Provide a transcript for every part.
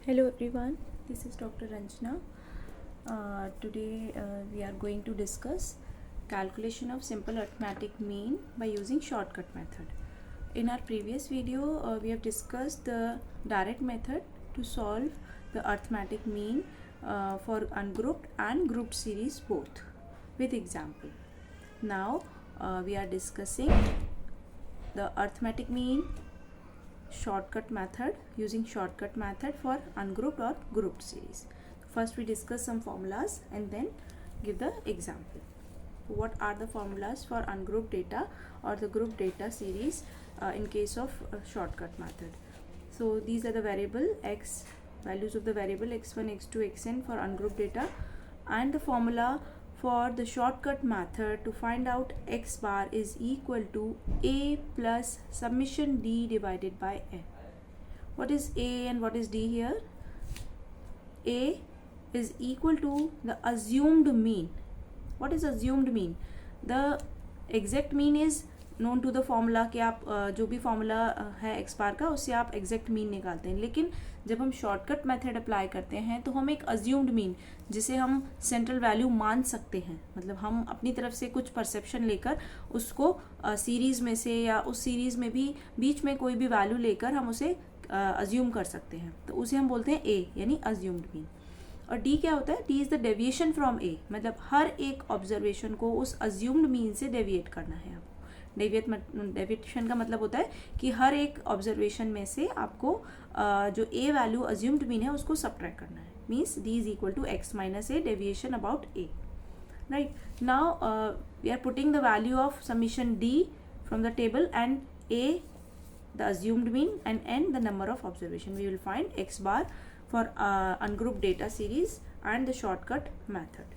Hello everyone, this is Dr. Ranjana. Today we are going to discuss calculation of simple arithmetic mean by using shortcut method. In our previous video, we have discussed the direct method to solve the arithmetic mean for ungrouped and grouped series both with example. Now we are discussing the arithmetic mean shortcut method using shortcut method for ungrouped or grouped series. First we discuss some formulas and then give the example. What are the formulas for ungrouped data or the grouped data series in case of shortcut method? So these are the variable x, values of the variable x1, x2, xn for ungrouped data, and the formula for the shortcut method to find out x bar is equal to a plus summation d divided by n. What is a and what is d here? A is equal to the assumed mean. What is assumed mean? The exact mean is known to the formula कि आप जो भी formula है x बार का उससे आप exact mean निकालते हैं, लेकिन जब हम शॉर्टकट मेथड अप्लाई करते हैं तो हम एक अज्यूम्ड मीन जिसे हम सेंट्रल वैल्यू मान सकते हैं, मतलब हम अपनी तरफ से कुछ परसेप्शन लेकर उसको सीरीज़ में से या उस सीरीज़ में भी बीच में कोई भी वैल्यू लेकर हम उसे अज्यूम कर सकते हैं, तो उसे हम बोलते हैं ए यानी अज्यूम्ड मीन. और डी क्या होता है? D is the deviation from A, मतलब हर एक ऑब्जर्वेशन को उस अज्यूम्ड मीन से डेविएट करना है आपको. डेविएशन का मतलब होता है कि हर एक ऑब्जर्वेशन में से आपको जो ए वैल्यू अज्यूम्ड मीन है उसको सब्ट्रैक्ट करना है. Means d is equal to x minus a deviation about a. Right now we are putting the value of summation d from the table and a the assumed mean and n the number of observation. We will find x bar for ungrouped data series and the shortcut method.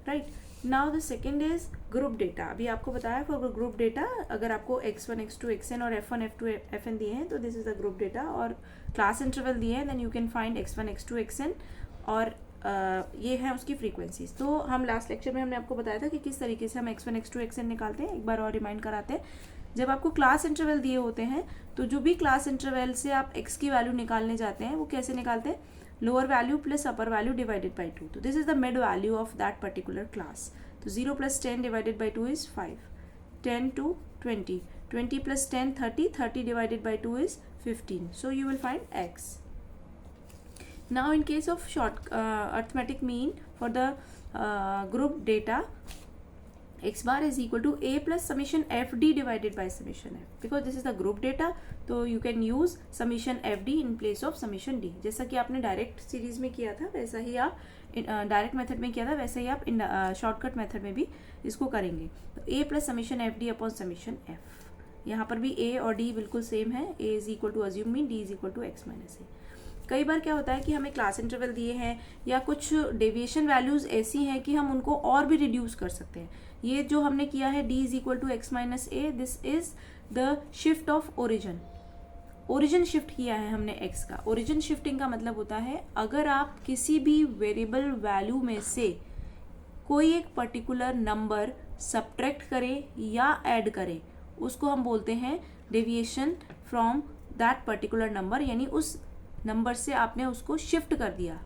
Right now the second is group data. अभी आपको बताया for group data अगर आपको x1, x2, xn और f1, f2, fn दिए हैं तो this is the group data, और class interval दिए हैं then you can find x1, x2, xn और ये है उसकी फ्रीक्वेंसीज. तो हम लास्ट लेक्चर में हमने आपको बताया था कि किस तरीके से हम x1, x2, xn निकालते हैं. एक बार और रिमाइंड कराते हैं. जब आपको क्लास इंटरवल दिए होते हैं तो जो भी क्लास इंटरवल से आप x की वैल्यू निकालने जाते हैं वो कैसे निकालते हैं? Lower value plus upper value divided by 2. तो this is the mid value of that particular class. तो 0 plus 10 divided by 2 is 5, 10 to 20, 20 plus 10 30, 30 divided by 2 is 15. So you will find x. Now in case of short arithmetic mean for the group data, x bar is equal to a plus summation fd divided by summation f. Because this is the group data, तो you can use summation fd in place of summation d. जैसा कि आपने direct series में किया था वैसा ही आप direct method में किया था वैसा ही आप इन शॉर्टकट मेथड में भी इसको करेंगे. तो a plus summation F D upon summation f. यहाँ पर भी a और d बिल्कुल सेम है. a is equal to assumed mean, d is equal to x minus A. कई बार क्या होता है कि हमें क्लास इंटरवल दिए हैं या कुछ डेविएशन वैल्यूज़ ऐसी हैं कि हम उनको और भी रिड्यूस कर सकते हैं. ये जो हमने किया है d is equal to x minus a, this is the shift of origin. Origin shift किया है हमने x का. ओरिजिन शिफ्टिंग का मतलब होता है अगर आप किसी भी वेरिएबल वैल्यू में से कोई एक पर्टिकुलर नंबर सब्ट्रैक्ट करें या ऐड करें उसको हम बोलते हैं deviation from that particular number. यानी उस नंबर से आपने उसको शिफ्ट कर दिया,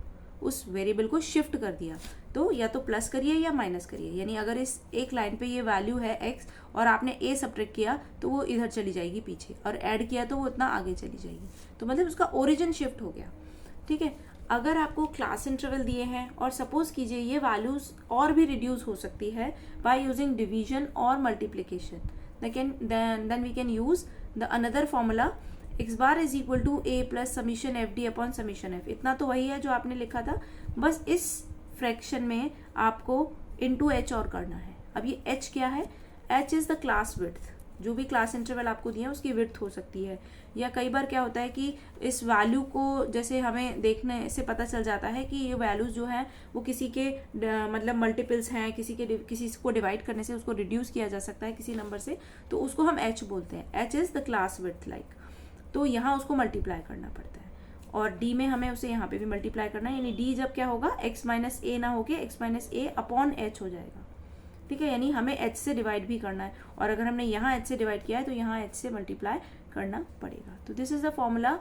उस वेरिएबल को शिफ्ट कर दिया. तो या तो प्लस करिए या माइनस करिए. यानी अगर इस एक लाइन पे ये वैल्यू है x और आपने a सब्ट्रैक्ट किया तो वो इधर चली जाएगी पीछे, और ऐड किया तो वो इतना आगे चली जाएगी. तो मतलब उसका ओरिजिन शिफ्ट हो गया. ठीक है. अगर आपको क्लास इंटरवल दिए हैं और सपोज कीजिए ये वैल्यूज और भी रिड्यूस हो सकती है बाय यूजिंग डिवीजन और multiplication, then we can use the another formula x bar is equal to a plus summation F D upon summation f. इतना तो वही है जो आपने लिखा था, बस इस फ्रैक्शन में आपको इनटू h और करना है. अब ये h क्या है? h is the class width. जो भी क्लास इंटरवल आपको दिए हैं उसकी विड्थ हो सकती है. या कई बार क्या होता है कि इस वैल्यू को जैसे हमें देखने से पता चल जाता है कि ये वैल्यूज जो हैं वो किसी के मतलब मल्टीपल्स हैं, किसी को डिवाइड करने से उसको रिड्यूस किया जा सकता है किसी नंबर से, तो उसको हम h बोलते हैं. h is the class width like. तो यहाँ उसको मल्टीप्लाई करना पड़ता है, और d में हमें उसे यहाँ पे भी मल्टीप्लाई करना है. यानी d जब क्या होगा x माइनस ए ना होके x माइनस ए अपॉन h हो जाएगा. ठीक है. यानी हमें h से डिवाइड भी करना है, और अगर हमने यहाँ h से डिवाइड किया है तो यहाँ h से मल्टीप्लाई करना पड़ेगा. तो this is the formula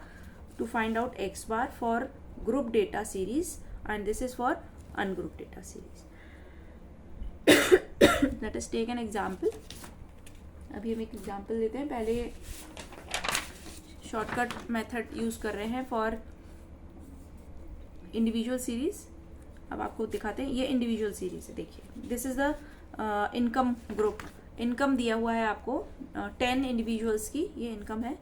to find out x bar for group data series and this is for ungrouped data series. Let us take an example. अभी हम एक एग्जाम्पल देते हैं. पहले शॉर्टकट मेथड यूज़ कर रहे हैं फॉर इंडिविजुअल सीरीज. अब आपको दिखाते हैं, ये इंडिविजुअल सीरीज है. देखिए, this is the income group. Income दिया हुआ है आपको 10 इंडिविजुअल्स की, ये इनकम है.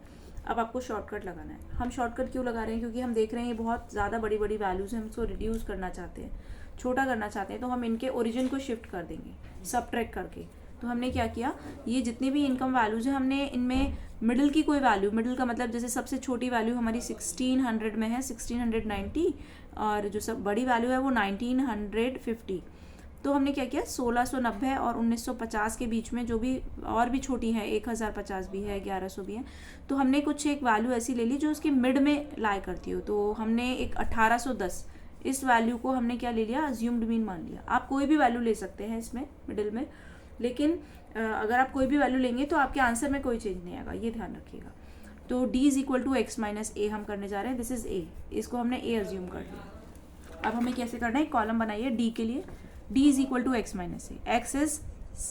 अब आपको शॉर्टकट लगाना है. हम शॉर्टकट क्यों लगा रहे हैं? क्योंकि हम देख रहे हैं ये बहुत ज़्यादा बड़ी बड़ी वैल्यूज़ हैं, हम इसको रिड्यूस करना चाहते हैं, छोटा करना चाहते हैं. तो हम इनके ओरिजिन को शिफ्ट कर देंगे सबट्रैक्ट करके. तो हमने क्या किया, ये जितनी भी इनकम वैल्यूज़ हैं हमने इनमें मिडिल की कोई वैल्यू, मिडिल का मतलब जैसे सबसे छोटी वैल्यू हमारी 1600 में है, 1690, और जो सब बड़ी वैल्यू है वो 1950. तो हमने क्या किया, 1690 और 1950 के बीच में जो भी और भी छोटी हैं, 1050 भी है, 1100 भी है, तो हमने कुछ एक वैल्यू ऐसी ले ली जो उसकी मिड में लाई करती हो. तो हमने एक 1810 इस वैल्यू को हमने क्या ले लिया, अज्यूम्ड मीन मान लिया. आप कोई भी वैल्यू ले सकते हैं इसमें मिडिल में, लेकिन अगर आप कोई भी वैल्यू लेंगे तो आपके आंसर में कोई चेंज नहीं आएगा, ये ध्यान रखिएगा. तो d is equal to x minus A हम करने जा रहे हैं. दिस इज a, इसको हमने a अज्यूम कर लिया. अब हमें कैसे करना है, कॉलम बनाइए d के लिए. d is equal to x minus a. X is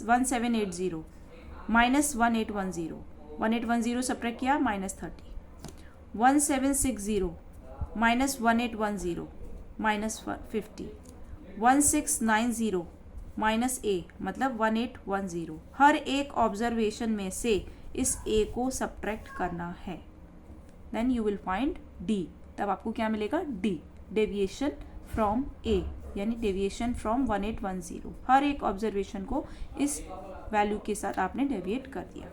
1780 minus 1810. 1810 subtract किया, minus 30. 1760 minus 1810 minus 50. 1690 minus a मतलब 1810. हर एक ऑब्जर्वेशन में से इस a को सब्ट्रैक्ट करना है. Then you will find d. तब आपको क्या मिलेगा, d, डेविएशन फ्रॉम a, यानी डेविएशन फ्रॉम 1810. हर एक ऑब्जर्वेशन को इस वैल्यू के साथ आपने डेविएट कर दिया.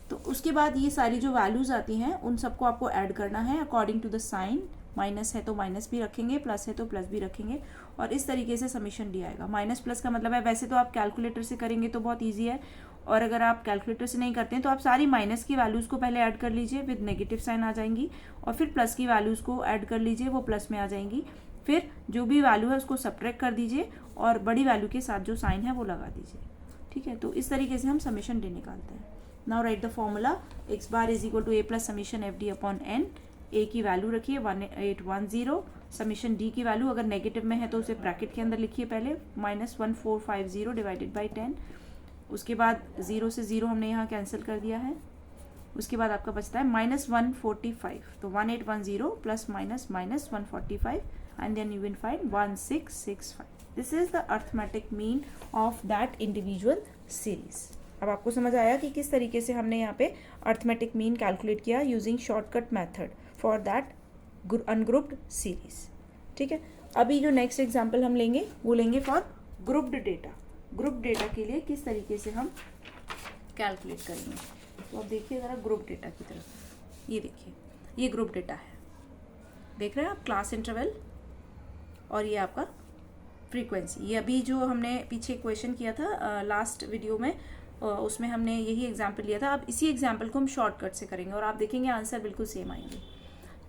तो उसके बाद ये सारी जो वैल्यूज आती हैं उन सबको आपको ऐड करना है according to the sign. Minus है तो माइनस भी रखेंगे, प्लस है तो प्लस भी रखेंगे, और इस तरीके से समीशन डी आएगा. माइनस प्लस का मतलब है, वैसे तो आप कैलकुलेटर से करेंगे तो बहुत ईजी है, और अगर आप कैलकुलेटर से नहीं करते हैं तो आप सारी माइनस की वैल्यूज़ को पहले ऐड कर लीजिए, विद नेगेटिव साइन आ जाएंगी, और फिर प्लस की वैल्यूज़ को ऐड कर लीजिए, वो प्लस में आ जाएंगी. फिर जो भी वैल्यू है उसको सब्ट्रैक्ट कर दीजिए और बड़ी वैल्यू के साथ जो साइन है वो लगा दीजिए. ठीक है, तो इस तरीके से हम समीशन डी निकालते हैं. Now write the formula. X bar is equal to A plus summation F D upon N. A की वैल्यू रखिए 1810. समीशन डी की वैल्यू अगर नेगेटिव में है तो उसे ब्रैकेट के अंदर लिखिए पहले, माइनस 1450 डिवाइडेड बाई 10. उसके बाद 0 से 0 हमने यहाँ कैंसिल कर दिया है. उसके बाद आपका बचता है माइनस 145. तो 1810 plus minus minus 145 and then you will find 1665. This is the arithmetic mean of that individual series. अब आपको समझ आया कि किस तरीके से हमने यहाँ पे अर्थमेटिक मीन कैलकुलेट किया using shortcut method for that ungrouped series. ठीक है, अभी जो नेक्स्ट एग्जाम्पल हम लेंगे वो लेंगे for grouped data. Group data के लिए किस तरीके से हम कैलकुलेट करेंगे. तो अब देखिए ज़रा ग्रुप डेटा की तरफ. ये देखिए, ये ग्रुप डेटा है, देख रहे हैं आप, क्लास इंटरवल, और ये आपका फ्रीक्वेंसी. ये अभी जो हमने पीछे क्वेश्चन किया था लास्ट वीडियो में, उसमें हमने यही एग्जाम्पल लिया था. अब इसी एग्जाम्पल को हम शॉर्टकट से करेंगे और आप देखेंगे आंसर बिल्कुल सेम आएंगे.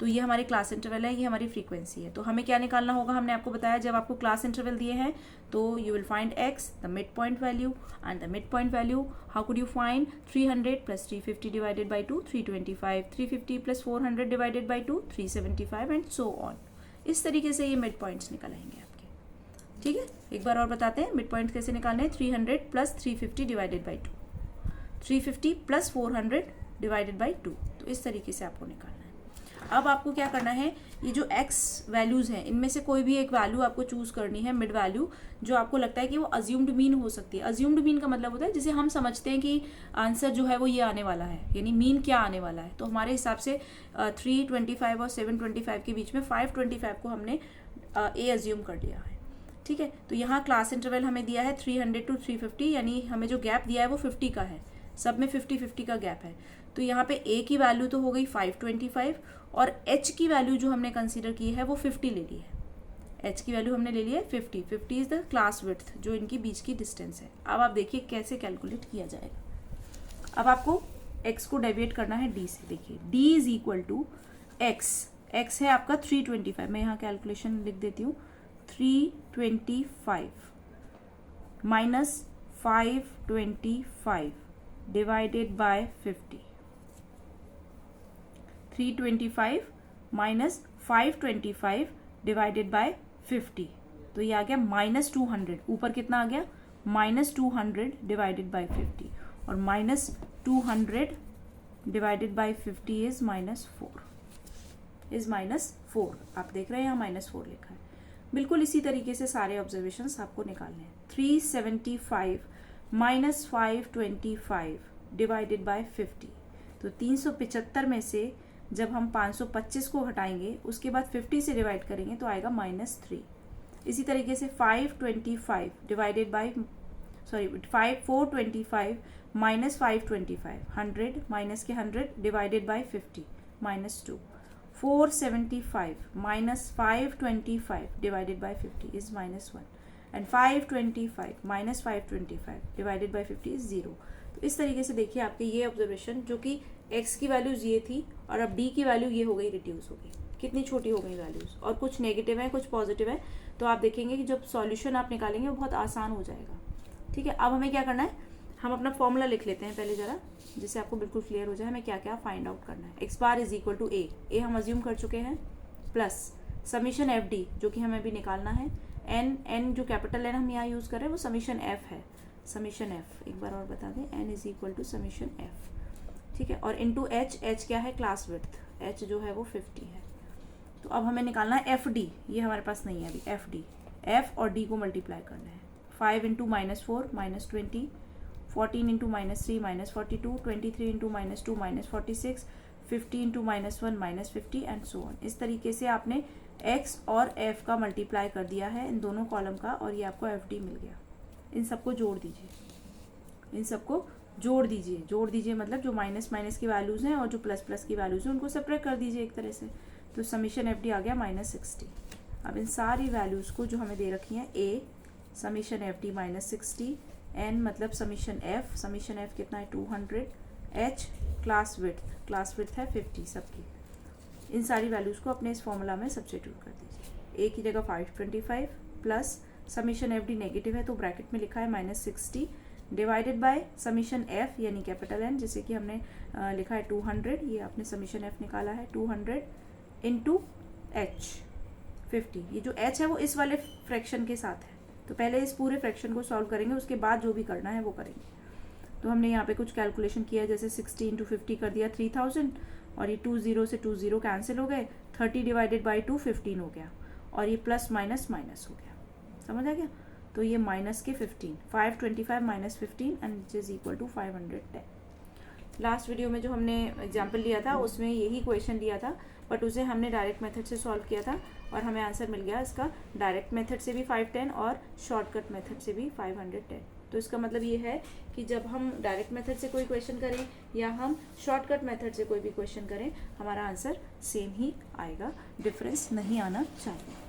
तो ये हमारी क्लास इंटरवल है, ये हमारी फ्रीक्वेंसी है. तो हमें क्या निकालना होगा, हमने आपको बताया जब आपको क्लास इंटरवल दिए हैं तो you will find x, the mid point value, and the mid point value how could you find, 300 plus 350 divided by 2, 325, 350 plus 400 divided by 2, 375 and so on. इस तरीके से ये मिड पॉइंट्स निकल आएंगे आपके. ठीक है, एक बार और बताते हैं मिड पॉइंट कैसे निकालने हैं. 300 plus 350 divided by 2, 350 plus 400 divided by 2. तो इस तरीके से आपको निकालना है. अब आपको क्या करना है, ये जो x वैल्यूज़ हैं इनमें से कोई भी एक वैल्यू आपको चूज़ करनी है, मिड वैल्यू, जो आपको लगता है कि वो अज्यूम्ड मीन हो सकती है. अज्यूम्ड मीन का मतलब होता है जिसे हम समझते हैं कि आंसर जो है वो ये आने वाला है, यानी मीन क्या आने वाला है. तो हमारे हिसाब से 325 और 725 के बीच में 525 को हमने ए अज्यूम कर लिया है. ठीक है, तो यहाँ क्लास इंटरवल हमें दिया है 300 टू 350, यानी हमें जो गैप दिया है वो 50 का है, सब में 50-50 का गैप है. तो यहाँ पे a की वैल्यू तो हो गई 525, और h की वैल्यू जो हमने कंसीडर की है वो 50 ले ली है. h की वैल्यू हमने ले ली है 50. 50 इज द क्लास विड्थ, जो इनकी बीच की डिस्टेंस है. अब आप देखिए कैसे कैलकुलेट किया जाएगा. अब आपको x को डेविएट करना है d से. देखिए d is equal to x है आपका 325. मैं यहाँ कैलकुलेशन लिख देती हूँ. 325 minus 525 divided by 50. 325 minus 525 divided by 50, तो ये आ गया -200, ऊपर कितना आ गया -200 डिवाइडेड बाय 50, और -200 डिवाइडेड बाय 50 इज -4, आप देख रहे हैं यहाँ -4 लिखा है। बिल्कुल इसी तरीके से सारे ऑब्जर्वेशंस आपको निकालने हैं। 375 - 525 डिवाइडेड बाय 50, तो 375 में से जब हम 525 को हटाएंगे उसके बाद 50 से डिवाइड करेंगे तो आएगा -3। इसी तरीके से 425 - 525 100 माइनस के 100 divided by 50 -2। 475 - 525 divided by 50 is -1, and 525 - 525 divided by 50 is 0। तो इस तरीके से देखिए आपके ये ऑब्जर्वेशन, जो कि x की वैल्यूज ये थी और अब d की वैल्यू ये हो गई, रिड्यूस हो गई, कितनी छोटी हो गई वैल्यूज, और कुछ नेगेटिव है कुछ पॉजिटिव है। तो आप देखेंगे कि जब सॉल्यूशन आप निकालेंगे वो बहुत आसान हो जाएगा। ठीक है, अब हमें क्या करना है, हम अपना फॉर्मूला लिख लेते हैं पहले ज़रा, जिससे आपको बिल्कुल क्लियर हो जाए हमें क्या क्या फाइंड आउट करना है। x bar is equal to a हम अज्यूम कर चुके हैं, प्लस समीशन FD जो कि हमें भी निकालना है, n जो कैपिटल N हम यहाँ यूज़ कर रहे हैं वो समीशन f है, समीशन f एक बार और बता दें, n is equal to summation f। ठीक है, और इंटू h क्या है, क्लास विड्थ, h जो है वो 50 है। तो अब हमें निकालना है FD, ये हमारे पास नहीं है अभी, FD, f और d को मल्टीप्लाई करना है। 5 into -4 -20, 14 into -3 -42, 23 into -2 -46, 50 into -1 -50 and so on. इस तरीके से आपने x और f का मल्टीप्लाई कर दिया है इन दोनों कॉलम का, और ये आपको FD मिल गया। इन सबको जोड़ दीजिए, जोड़ दीजिए मतलब जो माइनस की वैल्यूज़ हैं और जो प्लस की वैल्यूज़ हैं उनको सेपरेट कर दीजिए एक तरह से। तो समीशन FD आ गया -60। अब इन सारी वैल्यूज़ को जो हमें दे रखी हैं, a समीशन FD -60, n मतलब समीशन f कितना है 200, h क्लास विड्थ है 50 सबकी। इन सारी वैल्यूज़ को अपने इस फॉर्मूला में सब्स्टिट्यूट कर दीजिए। a की जगह 525 प्लस समीशन FD नेगेटिव है तो ब्रैकेट में लिखा है -60 डिवाइडेड बाय समीशन f यानी कैपिटल N, जैसे कि हमने लिखा है 200, ये आपने समीशन f निकाला है 200 इंटू h 50। ये जो h है वो इस वाले फ्रैक्शन के साथ है, तो पहले इस पूरे फ्रैक्शन को सॉल्व करेंगे, उसके बाद जो भी करना है वो करेंगे। तो हमने यहाँ पे कुछ कैलकुलेशन किया, जैसे 60 इंटू 50 कर दिया 3000, और ये 20 से 20 कैंसिल हो गए, 30 डिवाइडेड बाई 2 15 हो गया, और ये प्लस माइनस हो गया, समझ आ गया। तो ये माइनस के 15, 525 minus 15 and which is equal to 510। Last video में जो हमने एग्जाम्पल लिया था उसमें यही क्वेश्चन दिया था, बट उसे हमने डायरेक्ट मेथड से सॉल्व किया था और हमें आंसर मिल गया इसका डायरेक्ट मेथड से भी 510 और शॉर्टकट मेथड से भी 510। तो इसका मतलब ये है कि जब हम डायरेक्ट मेथड से कोई क्वेश्चन करें या हम शॉर्टकट मेथड से कोई भी क्वेश्चन करें, हमारा आंसर सेम ही आएगा, डिफरेंस नहीं आना चाहिए।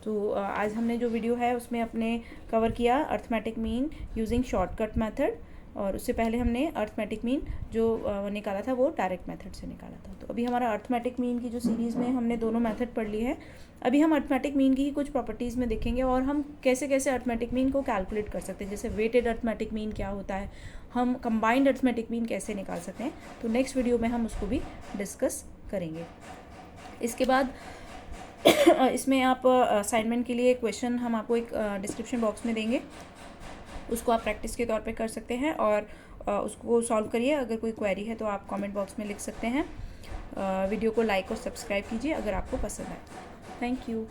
तो आज हमने जो वीडियो है उसमें अपने कवर किया arithmetic mean using shortcut method, और उससे पहले हमने अर्थमेटिक मीन जो निकाला था वो डायरेक्ट मेथड से निकाला था। तो अभी हमारा अर्थमेटिक मीन की जो सीरीज़ में हमने दोनों मेथड पढ़ ली है, अभी हम अर्थमेटिक मीन की ही कुछ प्रॉपर्टीज़ में देखेंगे और हम कैसे कैसे अर्थमेटिक मीन को कैलकुलेट कर सकते हैं, जैसे वेटेड अर्थमेटिक मीन क्या होता है, हम कंबाइंड अर्थमेटिक मीन कैसे निकाल सकते हैं। तो नेक्स्ट वीडियो में हम उसको भी डिस्कस करेंगे। इसके बाद इसमें आप असाइनमेंट के लिए क्वेश्चन हम आपको एक डिस्क्रिप्शन बॉक्स में देंगे, उसको आप प्रैक्टिस के तौर पे कर सकते हैं और उसको सॉल्व करिए। अगर कोई क्वेरी है तो आप कमेंट बॉक्स में लिख सकते हैं। वीडियो को लाइक और सब्सक्राइब कीजिए अगर आपको पसंद आए। Thank you.